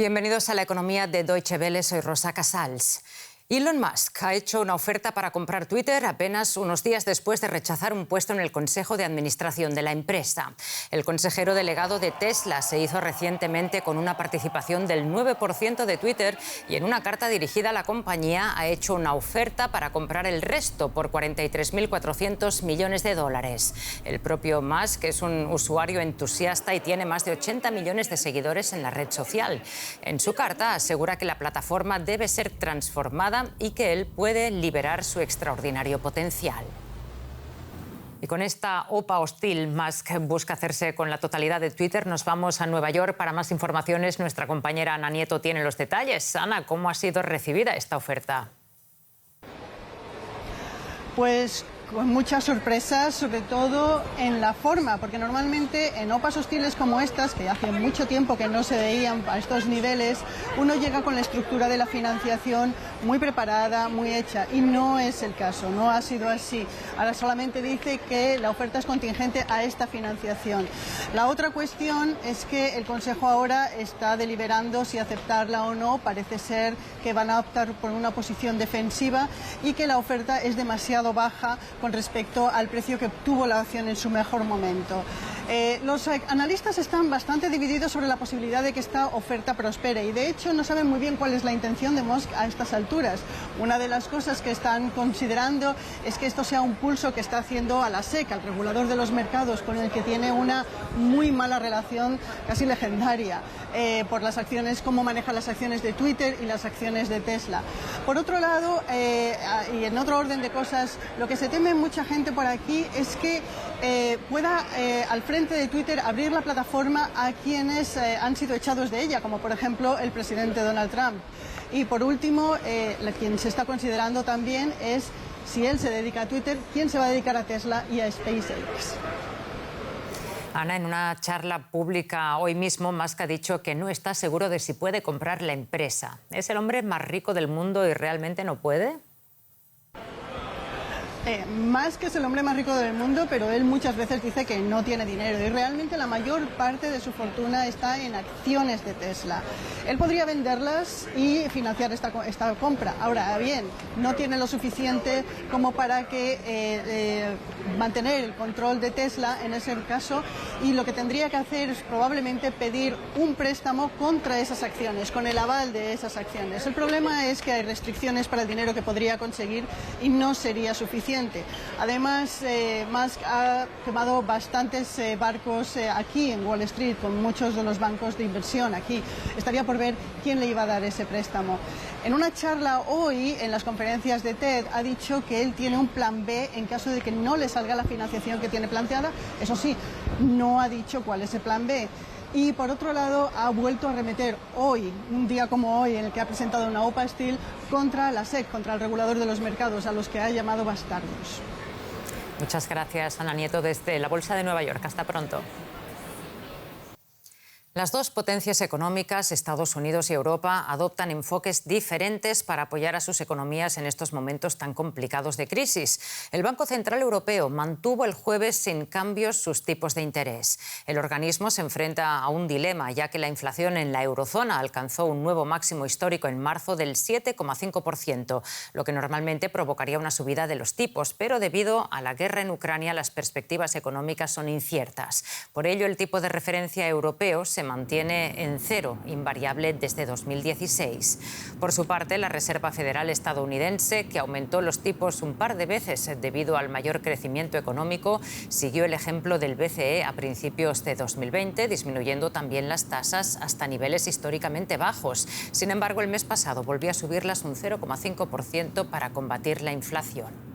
Bienvenidos a la economía de Deutsche Welle, soy Rosa Casals. Elon Musk ha hecho una oferta para comprar Twitter apenas unos días después de rechazar un puesto en el Consejo de Administración de la empresa. El consejero delegado de Tesla se hizo recientemente con una participación del 9% de Twitter y en una carta dirigida a la compañía ha hecho una oferta para comprar el resto por 43.400 millones de dólares. El propio Musk es un usuario entusiasta y tiene más de 80 millones de seguidores en la red social. En su carta asegura que la plataforma debe ser transformada y que él puede liberar su extraordinario potencial. Y con esta OPA hostil, Musk busca hacerse con la totalidad de Twitter. Nos vamos a Nueva York para más informaciones. Nuestra compañera Ana Nieto tiene los detalles. Ana, ¿cómo ha sido recibida esta oferta? Pues con muchas sorpresas, sobre todo en la forma, porque normalmente en OPAs hostiles como estas, que hace mucho tiempo que no se veían a estos niveles, uno llega con la estructura de la financiación muy preparada, muy hecha, y no es el caso, no ha sido así. Ahora solamente dice que la oferta es contingente a esta financiación. La otra cuestión es que el Consejo ahora está deliberando si aceptarla o no. Parece ser que van a optar por una posición defensiva y que la oferta es demasiado baja con respecto al precio que obtuvo la acción en su mejor momento. Los analistas están bastante divididos sobre la posibilidad de que esta oferta prospere y de hecho no saben muy bien cuál es la intención de Musk a estas alturas. Una de las cosas que están considerando es que esto sea un pulso que está haciendo a la SEC, al regulador de los mercados, con el que tiene una muy mala relación, casi legendaria, por las acciones, cómo maneja las acciones de Twitter y las acciones de Tesla. Por otro lado, y en otro orden de cosas, lo que se teme mucha gente por aquí es que pueda al frente de Twitter abrir la plataforma a quienes han sido echados de ella, como por ejemplo el presidente Donald Trump. Y por último, quien se está considerando también es, si él se dedica a Twitter, quién se va a dedicar a Tesla y a SpaceX. Ana, en una charla pública hoy mismo, Musk ha dicho que no está seguro de si puede comprar la empresa. ¿Es el hombre más rico del mundo y realmente no puede? Musk es el hombre más rico del mundo, pero él muchas veces dice que no tiene dinero y realmente la mayor parte de su fortuna está en acciones de Tesla. Él podría venderlas y financiar esta compra. Ahora bien, no tiene lo suficiente como para que mantener el control de Tesla en ese caso, y lo que tendría que hacer es probablemente pedir un préstamo contra esas acciones, con el aval de esas acciones. El problema es que hay restricciones para el dinero que podría conseguir y no sería suficiente. Además, Musk ha quemado bastantes barcos aquí en Wall Street, con muchos de los bancos de inversión aquí. Estaría por ver quién le iba a dar ese préstamo. En una charla hoy, en las conferencias de TED, ha dicho que él tiene un plan B en caso de que no le salga la financiación que tiene planteada. Eso sí, no ha dicho cuál es el plan B. Y por otro lado, ha vuelto a arremeter hoy, un día como hoy, en el que ha presentado una OPA hostil contra la SEC, contra el regulador de los mercados, a los que ha llamado bastardos. Muchas gracias, Ana Nieto, desde la Bolsa de Nueva York. Hasta pronto. Las dos potencias económicas, Estados Unidos y Europa, adoptan enfoques diferentes para apoyar a sus economías en estos momentos tan complicados de crisis. El Banco Central Europeo mantuvo el jueves sin cambios sus tipos de interés. El organismo se enfrenta a un dilema, ya que la inflación en la eurozona alcanzó un nuevo máximo histórico en marzo del 7,5%, lo que normalmente provocaría una subida de los tipos, pero debido a la guerra en Ucrania las perspectivas económicas son inciertas. Por ello, el tipo de referencia europeo se mantiene en cero, invariable desde 2016. Por su parte, la Reserva Federal estadounidense, que aumentó los tipos un par de veces debido al mayor crecimiento económico, siguió el ejemplo del BCE a principios de 2020, disminuyendo también las tasas hasta niveles históricamente bajos. Sin embargo, el mes pasado volvió a subirlas un 0,5% para combatir la inflación.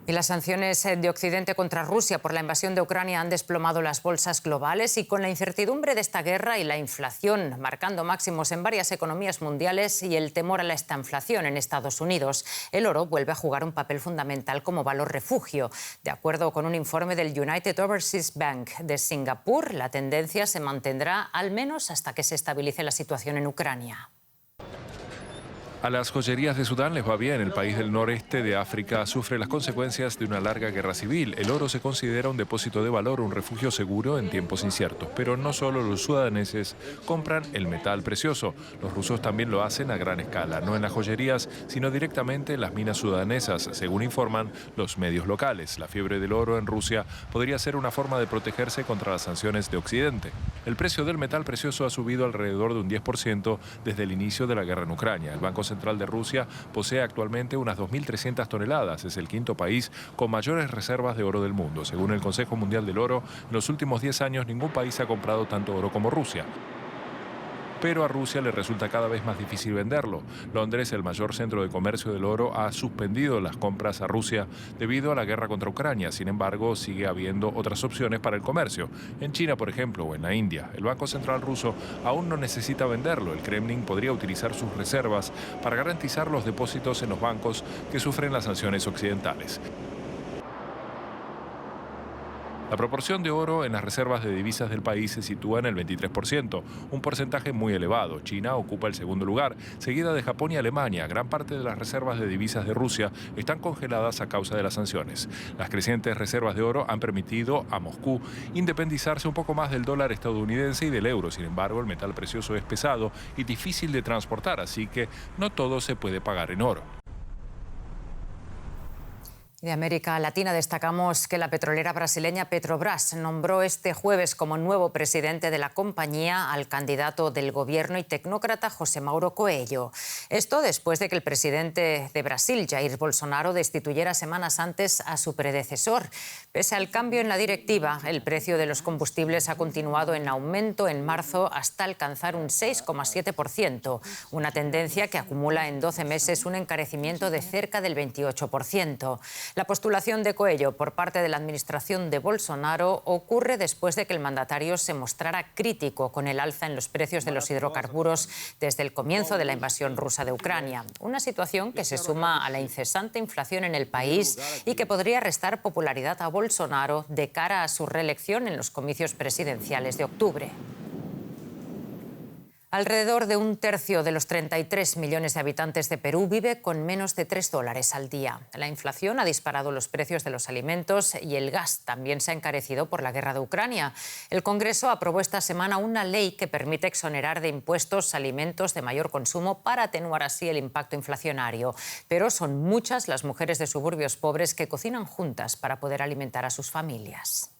Y las sanciones de Occidente contra Rusia por la invasión de Ucrania han desplomado las bolsas globales y con la incertidumbre de esta guerra y la inflación marcando máximos en varias economías mundiales y el temor a la estanflación en Estados Unidos, el oro vuelve a jugar un papel fundamental como valor refugio. De acuerdo con un informe del United Overseas Bank de Singapur, la tendencia se mantendrá al menos hasta que se estabilice la situación en Ucrania. A las joyerías de Sudán les va bien. El país del noreste de África sufre las consecuencias de una larga guerra civil. El oro se considera un depósito de valor, un refugio seguro en tiempos inciertos. Pero no solo los sudaneses compran el metal precioso. Los rusos también lo hacen a gran escala, no en las joyerías, sino directamente en las minas sudanesas, según informan los medios locales. La fiebre del oro en Rusia podría ser una forma de protegerse contra las sanciones de Occidente. El precio del metal precioso ha subido alrededor de un 10% desde el inicio de la guerra en Ucrania. El Banco Central de Rusia posee actualmente unas 2.300 toneladas. Es el quinto país con mayores reservas de oro del mundo. Según el Consejo Mundial del Oro, en los últimos 10 años ningún país ha comprado tanto oro como Rusia. Pero a Rusia le resulta cada vez más difícil venderlo. Londres, el mayor centro de comercio del oro, ha suspendido las compras a Rusia debido a la guerra contra Ucrania. Sin embargo, sigue habiendo otras opciones para el comercio. En China, por ejemplo, o en la India. El Banco Central ruso aún no necesita venderlo. El Kremlin podría utilizar sus reservas para garantizar los depósitos en los bancos que sufren las sanciones occidentales. La proporción de oro en las reservas de divisas del país se sitúa en el 23%, un porcentaje muy elevado. China ocupa el segundo lugar, seguida de Japón y Alemania. Gran parte de las reservas de divisas de Rusia están congeladas a causa de las sanciones. Las crecientes reservas de oro han permitido a Moscú independizarse un poco más del dólar estadounidense y del euro. Sin embargo, el metal precioso es pesado y difícil de transportar, así que no todo se puede pagar en oro. De América Latina destacamos que la petrolera brasileña Petrobras nombró este jueves como nuevo presidente de la compañía al candidato del gobierno y tecnócrata José Mauro Coelho. Esto después de que el presidente de Brasil, Jair Bolsonaro, destituyera semanas antes a su predecesor. Pese al cambio en la directiva, el precio de los combustibles ha continuado en aumento en marzo hasta alcanzar un 6,7%, una tendencia que acumula en 12 meses un encarecimiento de cerca del 28%. La postulación de Coelho por parte de la administración de Bolsonaro ocurre después de que el mandatario se mostrara crítico con el alza en los precios de los hidrocarburos desde el comienzo de la invasión rusa de Ucrania. Una situación que se suma a la incesante inflación en el país y que podría restar popularidad a Bolsonaro de cara a su reelección en los comicios presidenciales de octubre. Alrededor de un tercio de los 33 millones de habitantes de Perú vive con menos de $3 al día. La inflación ha disparado los precios de los alimentos y el gas también se ha encarecido por la guerra de Ucrania. El Congreso aprobó esta semana una ley que permite exonerar de impuestos alimentos de mayor consumo para atenuar así el impacto inflacionario. Pero son muchas las mujeres de suburbios pobres que cocinan juntas para poder alimentar a sus familias.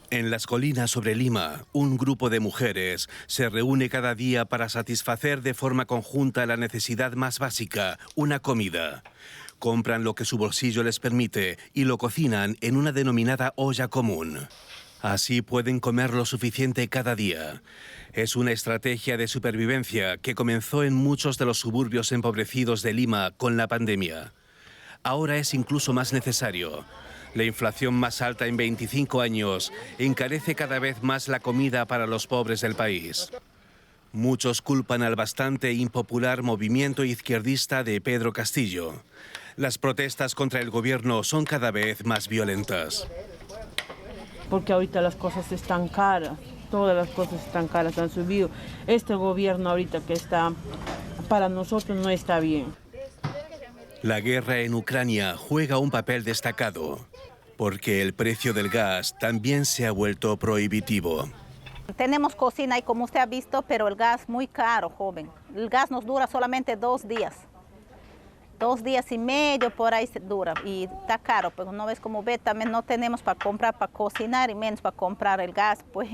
En las colinas sobre Lima, un grupo de mujeres se reúne cada día para satisfacer de forma conjunta la necesidad más básica, una comida. Compran lo que su bolsillo les permite y lo cocinan en una denominada olla común. Así pueden comer lo suficiente cada día. Es una estrategia de supervivencia que comenzó en muchos de los suburbios empobrecidos de Lima con la pandemia. Ahora es incluso más necesario. La inflación más alta en 25 años encarece cada vez más la comida para los pobres del país. Muchos culpan al bastante impopular movimiento izquierdista de Pedro Castillo. Las protestas contra el gobierno son cada vez más violentas. Porque ahorita las cosas están caras, todas las cosas están caras, han subido. Este gobierno ahorita que está, para nosotros no está bien. La guerra en Ucrania juega un papel destacado, porque el precio del gas también se ha vuelto prohibitivo. Tenemos cocina y como usted ha visto, pero el gas muy caro, joven. El gas nos dura solamente 2 días. 2 días y medio por ahí se dura y está caro, pero no ves como ve, también no tenemos para comprar, para cocinar y menos para comprar el gas, pues.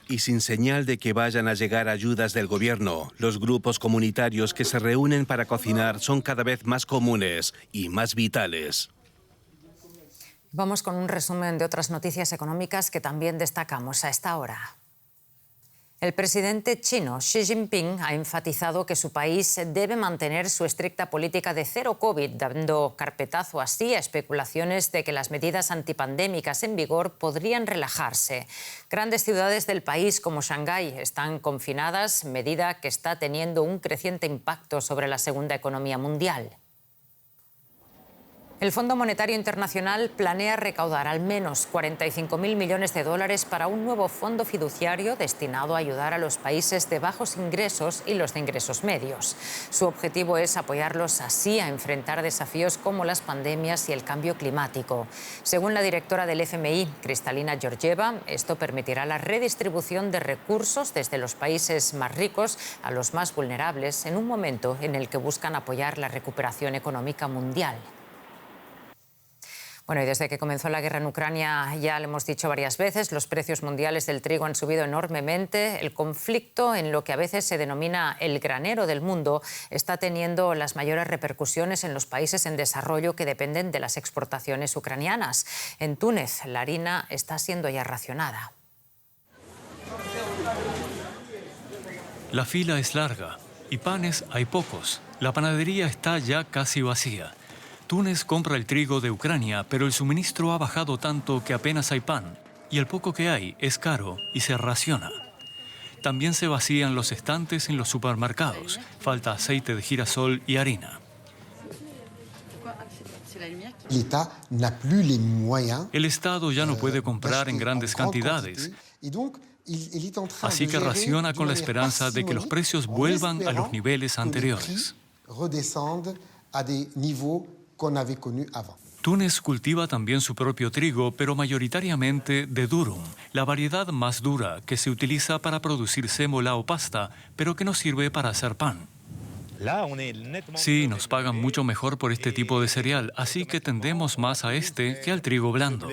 Y sin señal de que vayan a llegar ayudas del gobierno, los grupos comunitarios que se reúnen para cocinar son cada vez más comunes y más vitales. Vamos con un resumen de otras noticias económicas que también destacamos a esta hora. El presidente chino Xi Jinping ha enfatizado que su país debe mantener su estricta política de cero COVID, dando carpetazo así a especulaciones de que las medidas antipandémicas en vigor podrían relajarse. Grandes ciudades del país como Shanghái están confinadas, medida que está teniendo un creciente impacto sobre la segunda economía mundial. El Fondo Monetario Internacional planea recaudar al menos 45.000 millones de dólares para un nuevo fondo fiduciario destinado a ayudar a los países de bajos ingresos y los de ingresos medios. Su objetivo es apoyarlos así a enfrentar desafíos como las pandemias y el cambio climático. Según la directora del FMI, Kristalina Georgieva, esto permitirá la redistribución de recursos desde los países más ricos a los más vulnerables en un momento en el que buscan apoyar la recuperación económica mundial. Bueno, y desde que comenzó la guerra en Ucrania, ya lo hemos dicho varias veces, los precios mundiales del trigo han subido enormemente. El conflicto, en lo que a veces se denomina el granero del mundo, está teniendo las mayores repercusiones en los países en desarrollo que dependen de las exportaciones ucranianas. En Túnez, la harina está siendo ya racionada. La fila es larga y panes hay pocos. La panadería está ya casi vacía. Túnez compra el trigo de Ucrania, pero el suministro ha bajado tanto que apenas hay pan, y el poco que hay es caro y se raciona. También se vacían los estantes en los supermercados. Falta aceite de girasol y harina. El Estado ya no puede comprar en grandes cantidades, así que raciona con la esperanza de que los precios vuelvan a los niveles anteriores. Túnez cultiva también su propio trigo, pero mayoritariamente de durum, la variedad más dura que se utiliza para producir sémola o pasta, pero que no sirve para hacer pan. Sí, nos pagan mucho mejor por este tipo de cereal, así que tendemos más a este que al trigo blando.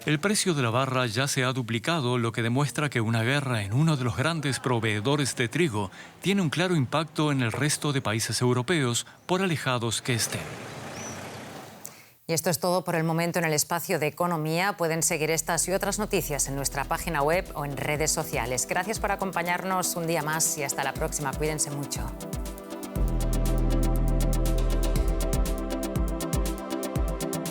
El precio de la barra ya se ha duplicado, lo que demuestra que una guerra en uno de los grandes proveedores de trigo tiene un claro impacto en el resto de países europeos, por alejados que estén. Y esto es todo por el momento en el espacio de economía. Pueden seguir estas y otras noticias en nuestra página web o en redes sociales. Gracias por acompañarnos un día más y hasta la próxima. Cuídense mucho.